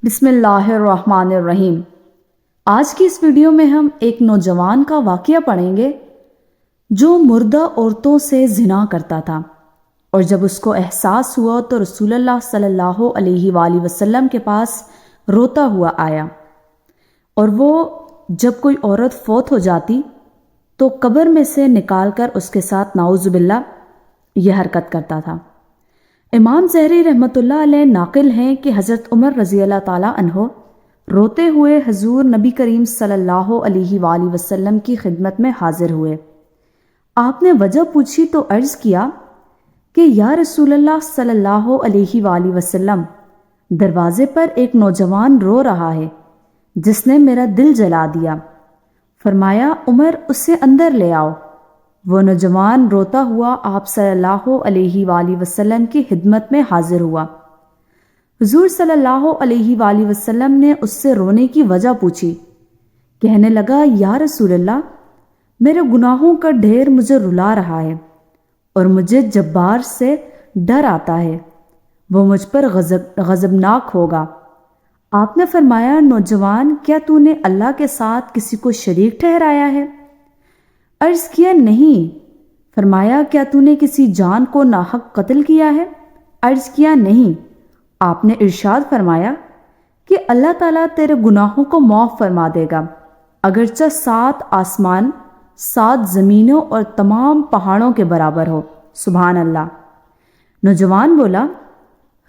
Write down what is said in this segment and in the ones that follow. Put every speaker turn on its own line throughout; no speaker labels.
بسم اللہ الرحمن الرحیم۔ آج کی اس ویڈیو میں ہم ایک نوجوان کا واقعہ پڑھیں گے جو مردہ عورتوں سے زنا کرتا تھا، اور جب اس کو احساس ہوا تو رسول اللہ صلی اللہ علیہ وآلہ وسلم کے پاس روتا ہوا آیا، اور وہ جب کوئی عورت فوت ہو جاتی تو قبر میں سے نکال کر اس کے ساتھ نعوذ باللہ یہ حرکت کرتا تھا۔ امام زہری رحمۃ اللہ علیہ ناقل ہیں کہ حضرت عمر رضی اللہ تعالیٰ عنہ روتے ہوئے حضور نبی کریم صلی اللہ علیہ وآلہ وسلم کی خدمت میں حاضر ہوئے۔ آپ نے وجہ پوچھی تو عرض کیا کہ یا رسول اللہ صلی اللہ علیہ وآلہ وسلم، دروازے پر ایک نوجوان رو رہا ہے جس نے میرا دل جلا دیا۔ فرمایا عمر اسے اندر لے آؤ۔ وہ نوجوان روتا ہوا آپ صلی اللہ علیہ وآلہ وسلم کی خدمت میں حاضر ہوا۔ حضور صلی اللہ علیہ وآلہ وسلم نے اس سے رونے کی وجہ پوچھی۔ کہنے لگا یا رسول اللہ، میرے گناہوں کا ڈھیر مجھے رلا رہا ہے اور مجھے جبار سے ڈر آتا ہے، وہ مجھ پر غضبناک ہوگا۔ آپ نے فرمایا نوجوان، کیا تو نے اللہ کے ساتھ کسی کو شریک ٹھہرایا ہے؟ عرض کیا نہیں۔ فرمایا کیا تو نے کسی جان کو ناحق قتل کیا ہے؟ عرض کیا نہیں۔ آپ نے ارشاد فرمایا کہ اللہ تعالیٰ تیرے گناہوں کو معاف فرما دے گا، اگرچہ 7 آسمان 7 زمینوں اور تمام پہاڑوں کے برابر ہو۔ سبحان اللہ۔ نوجوان بولا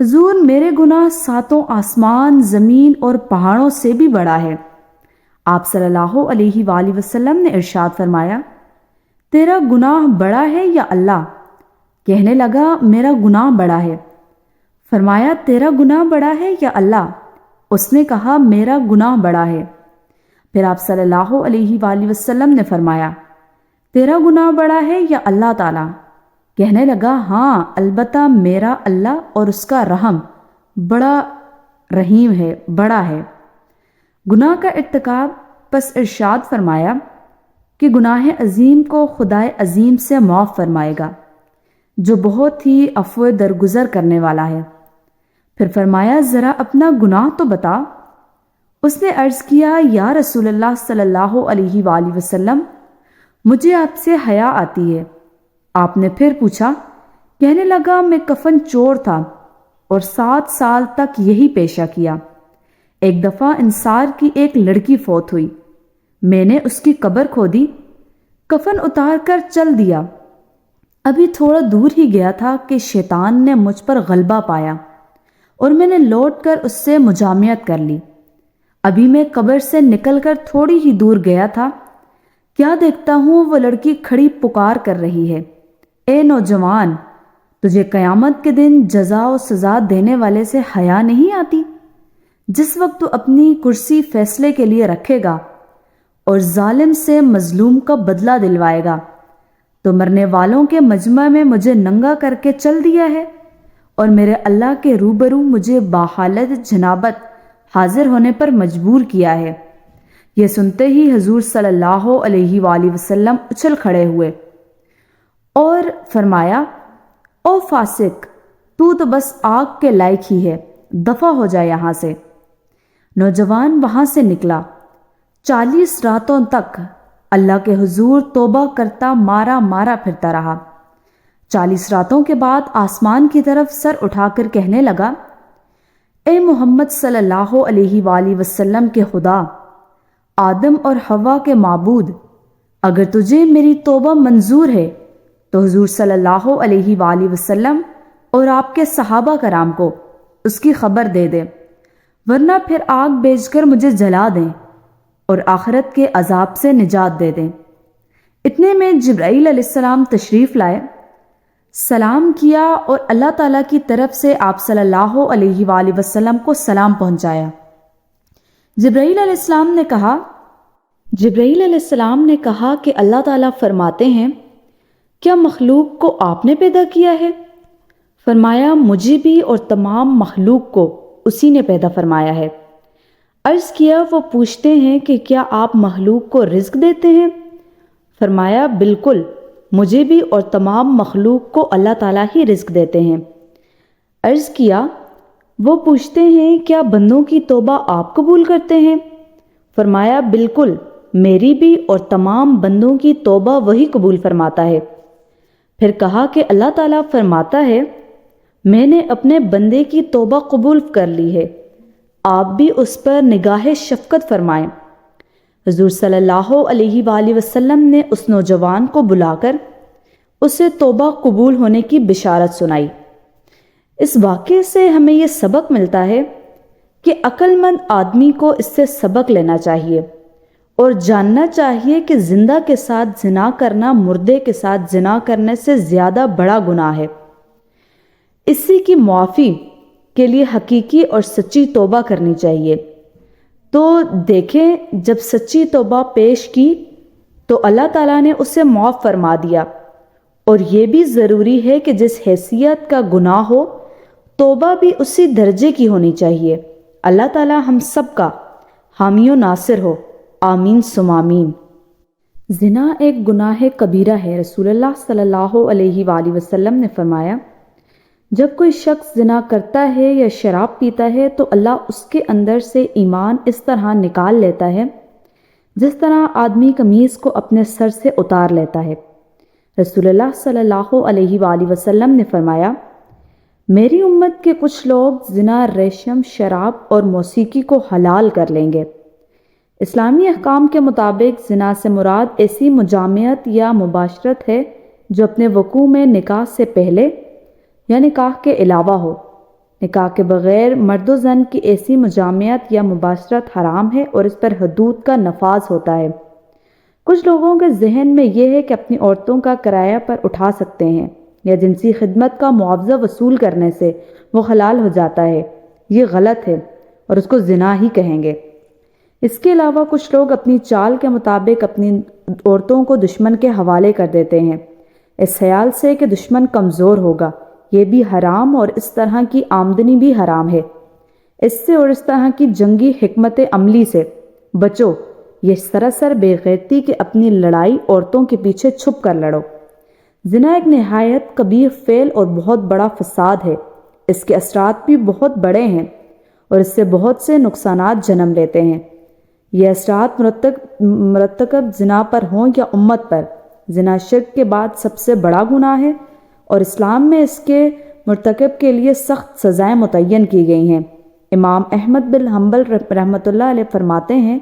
حضور میرے گناہ 7 آسمان زمین اور پہاڑوں سے بھی بڑا ہے۔ آپ صلی اللہ علیہ وآلہ وسلم نے ارشاد فرمایا تیرا گناہ بڑا ہے یا اللہ؟ کہنے لگا میرا گناہ بڑا ہے۔ فرمایا تیرا گناہ بڑا ہے یا اللہ؟ اس نے کہا میرا گناہ بڑا ہے۔ پھر آپ صلی اللہ علیہ وآلہ وسلم نے فرمایا تیرا گناہ بڑا ہے یا اللہ تعالیٰ؟ کہنے لگا ہاں البتہ میرا اللہ اور اس کا رحم بڑا رحیم ہے، بڑا ہے۔ گناہ کا ارتکاب، پس ارشاد فرمایا کہ گناہ عظیم کو خدائے عظیم سے معاف فرمائے گا جو بہت ہی عفو درگزر کرنے والا ہے۔ پھر فرمایا ذرا اپنا گناہ تو بتا۔ اس نے عرض کیا یا رسول اللہ صلی اللہ علیہ وآلہ وسلم، مجھے آپ سے حیا آتی ہے۔ آپ نے پھر پوچھا؟ کہنے لگا میں کفن چور تھا اور 7 سال تک یہی پیشہ کیا۔ ایک دفعہ انصار کی ایک لڑکی فوت ہوئی، میں نے اس کی قبر کھودی، کفن اتار کر چل دیا۔ ابھی تھوڑا دور ہی گیا تھا کہ شیطان نے مجھ پر غلبہ پایا اور میں نے لوٹ کر اس سے مجامعت کر لی۔ ابھی میں قبر سے نکل کر تھوڑی ہی دور گیا تھا، کیا دیکھتا ہوں وہ لڑکی کھڑی پکار کر رہی ہے، اے نوجوان، تجھے قیامت کے دن جزا و سزا دینے والے سے حیا نہیں آتی؟ جس وقت تو اپنی کرسی فیصلے کے لیے رکھے گا اور ظالم سے مظلوم کا بدلہ دلوائے گا، تو مرنے والوں کے مجمع میں مجھے ننگا کر کے چل دیا ہے اور میرے اللہ کے روبرو مجھے باحالت جنابت حاضر ہونے پر مجبور کیا ہے۔ یہ سنتے ہی حضور صلی اللہ علیہ وآلہ وسلم اچھل کھڑے ہوئے اور فرمایا او فاسق، تو بس آگ کے لائق ہی ہے، دفع ہو جائے یہاں سے۔ نوجوان وہاں سے نکلا، 40 راتوں تک اللہ کے حضور توبہ کرتا مارا مارا پھرتا رہا۔ 40 راتوں کے بعد آسمان کی طرف سر اٹھا کر کہنے لگا اے محمد صلی اللہ علیہ وآلہ وسلم کے خدا، آدم اور حوا کے معبود، اگر تجھے میری توبہ منظور ہے تو حضور صلی اللہ علیہ وآلہ وسلم اور آپ کے صحابہ کرام کو اس کی خبر دے دے، ورنہ پھر آگ بھیج کر مجھے جلا دیں اور آخرت کے عذاب سے نجات دے دیں۔ اتنے میں جبرائیل علیہ السلام تشریف لائے، سلام کیا اور اللہ تعالیٰ کی طرف سے آپ صلی اللہ علیہ وآلہ وسلم کو سلام پہنچایا۔ جبرائیل علیہ السلام نے کہا کہ اللہ تعالیٰ فرماتے ہیں کیا مخلوق کو آپ نے پیدا کیا ہے؟ فرمایا مجھے بھی اور تمام مخلوق کو اسی نے پیدا فرمایا ہے۔ عرض کیا وہ پوچھتے ہیں کہ کیا آپ مخلوق کو رزق دیتے ہیں؟ فرمایا بالکل، مجھے بھی اور تمام مخلوق کو اللہ تعالیٰ ہی رزق دیتے ہیں۔ عرض کیا وہ پوچھتے ہیں کیا بندوں کی توبہ آپ قبول کرتے ہیں؟ فرمایا بالکل، میری بھی اور تمام بندوں کی توبہ وہی قبول فرماتا ہے۔ پھر کہا کہ اللہ تعالیٰ فرماتا ہے میں نے اپنے بندے کی توبہ قبول کر لی ہے، آپ بھی اس پر نگاہ شفقت فرمائیں۔ حضور صلی اللہ علیہ وآلہ وسلم نے اس نوجوان کو بلا کر اسے توبہ قبول ہونے کی بشارت سنائی۔ اس واقعے سے ہمیں یہ سبق ملتا ہے کہ عقل مند آدمی کو اس سے سبق لینا چاہیے اور جاننا چاہیے کہ زندہ کے ساتھ زنا کرنا مردے کے ساتھ زنا کرنے سے زیادہ بڑا گناہ ہے۔ اسی کی معافی کے لیے حقیقی اور سچی توبہ کرنی چاہیے۔ تو دیکھیں، جب سچی توبہ پیش کی تو اللہ تعالیٰ نے اسے معاف فرما دیا، اور یہ بھی ضروری ہے کہ جس حیثیت کا گناہ ہو توبہ بھی اسی درجے کی ہونی چاہیے۔ اللہ تعالیٰ ہم سب کا حامی و ناصر ہو، آمین ثم آمین۔ زنا ایک گناہ کبیرہ ہے۔ رسول اللہ صلی اللہ علیہ وآلہ وسلم نے فرمایا جب کوئی شخص زنا کرتا ہے یا شراب پیتا ہے تو اللہ اس کے اندر سے ایمان اس طرح نکال لیتا ہے جس طرح آدمی قمیض کو اپنے سر سے اتار لیتا ہے۔ رسول اللہ صلی اللہ علیہ وآلہ وسلم نے فرمایا میری امت کے کچھ لوگ زنا، ریشم، شراب اور موسیقی کو حلال کر لیں گے۔ اسلامی احکام کے مطابق زنا سے مراد ایسی مجامعت یا مباشرت ہے جو اپنے وقوع میں نکاح سے پہلے یا نکاح کے علاوہ ہو۔ نکاح کے بغیر مرد و زن کی ایسی مجامعت یا مباشرت حرام ہے اور اس پر حدود کا نفاذ ہوتا ہے۔ کچھ لوگوں کے ذہن میں یہ ہے کہ اپنی عورتوں کا کرایہ پر اٹھا سکتے ہیں یا جنسی خدمت کا معاوضہ وصول کرنے سے وہ حلال ہو جاتا ہے۔ یہ غلط ہے اور اس کو زنا ہی کہیں گے۔ اس کے علاوہ کچھ لوگ اپنی چال کے مطابق اپنی عورتوں کو دشمن کے حوالے کر دیتے ہیں اس خیال سے کہ دشمن کمزور ہوگا۔ یہ بھی حرام اور اس طرح کی آمدنی بھی حرام ہے۔ اس سے اور اس طرح کی جنگی حکمت عملی سے بچو۔ یہ سراسر بے غیرتی کہ اپنی لڑائی عورتوں کے پیچھے چھپ کر لڑو۔ زنا ایک نہایت قبیح فعل اور بہت بڑا فساد ہے۔ اس کے اثرات بھی بہت بڑے ہیں اور اس سے بہت سے نقصانات جنم لیتے ہیں۔ یہ اثرات مرتکب زنا پر ہوں یا امت پر، زنا شرک کے بعد سب سے بڑا گناہ ہے اور اسلام میں اس کے مرتکب کے لیے سخت سزائیں متعین کی گئی ہیں۔ امام احمد بن حنبل رحمۃ اللہ علیہ فرماتے ہیں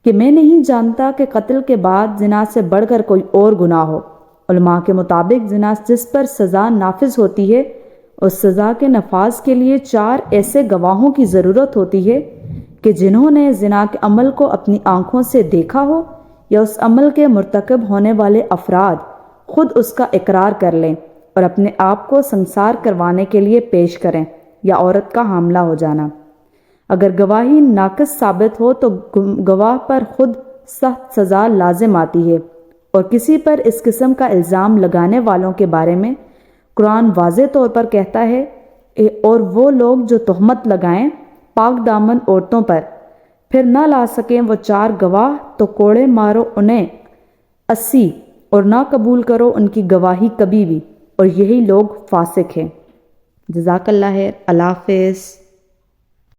کہ میں نہیں جانتا کہ قتل کے بعد زنا سے بڑھ کر کوئی اور گناہ ہو۔ علماء کے مطابق زنا جس پر سزا نافذ ہوتی ہے اس سزا کے نفاذ کے لیے 4 ایسے گواہوں کی ضرورت ہوتی ہے کہ جنہوں نے زنا کے عمل کو اپنی آنکھوں سے دیکھا ہو یا اس عمل کے مرتکب ہونے والے افراد خود اس کا اقرار کر لیں اور اپنے آپ کو سنسار کروانے کے لیے پیش کریں، یا عورت کا حاملہ ہو جانا۔ اگر گواہی ناقص ثابت ہو تو گواہ پر خود سخت سزا لازم آتی ہے، اور کسی پر اس قسم کا الزام لگانے والوں کے بارے میں قرآن واضح طور پر کہتا ہے اور وہ لوگ جو تہمت لگائیں پاک دامن عورتوں پر پھر نہ لا سکیں وہ 4 گواہ تو کوڑے مارو انہیں 80 اور نہ قبول کرو ان کی گواہی کبھی بھی، اور یہی لوگ فاسق ہیں۔ جزاک اللہ خیر۔ اللہ حافظ۔